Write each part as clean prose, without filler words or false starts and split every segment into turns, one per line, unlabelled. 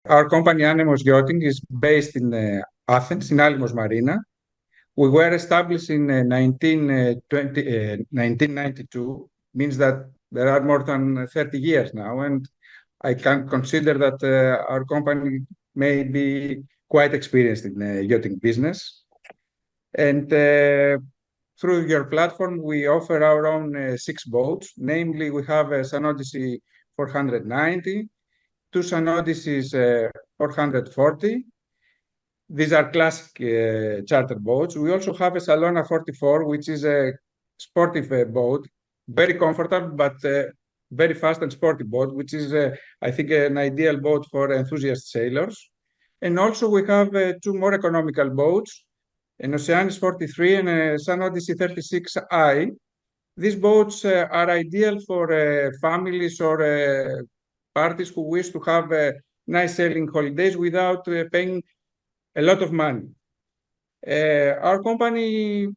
Our company, Anemos Yachting, is based in Athens, in Alimos Marina. We were established in 1992, means that there are more than 30 years now, and I can consider that our company may be quite experienced in the yachting business. And through your platform, we offer our own 6 boats. Namely, we have a Sun Odyssey 490, two Sun Odysseys 440. These are classic charter boats. We also have a Salona 44, which is a sportive boat, very comfortable, but very fast and sporty boat, which is, I think, an ideal boat for enthusiast sailors. And also we have two more economical boats, an Oceanis 43 and a Sun Odyssey 36i. These boats are ideal for families or parties who wish to have nice sailing holidays without paying a lot of money. Our company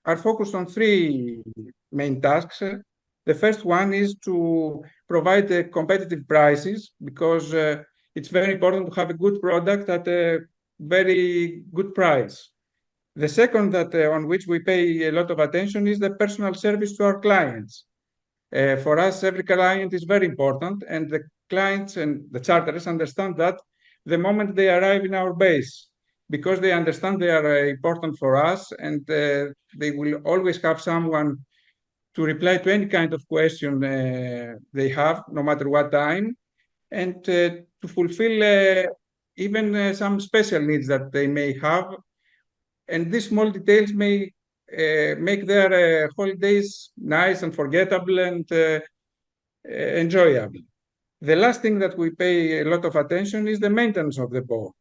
are focused on 3 main tasks. The first one is to provide competitive prices, because it's very important to have a good product at a very good price. The second that on which we pay a lot of attention is the personal service to our clients. For us, every client is very important, and the clients and the charterers understand that the moment they arrive in our base, because they understand they are important for us, and they will always have someone to reply to any kind of question they have, no matter what time, and to fulfill even some special needs that they may have. And these small details may make their holidays nice and forgettable and enjoyable. The last thing that we pay a lot of attention is the maintenance of the boat.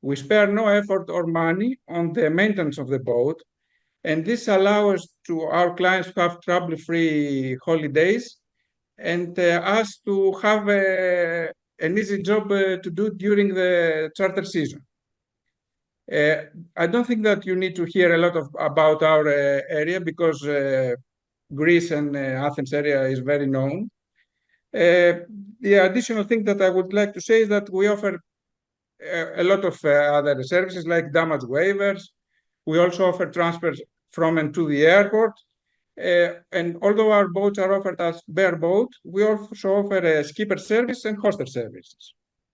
We spare no effort or money on the maintenance of the boat, and this allows to our clients to have trouble-free holidays, and us to have an easy job to do during the charter season. I don't think that you need to hear a lot about our area, because Greece and Athens area is very known. The additional thing that I would like to say is that we offer a lot of other services like damage waivers. We also offer transfers from and to the airport. And although our boats are offered as bareboat, we also offer a skipper service and hostess services.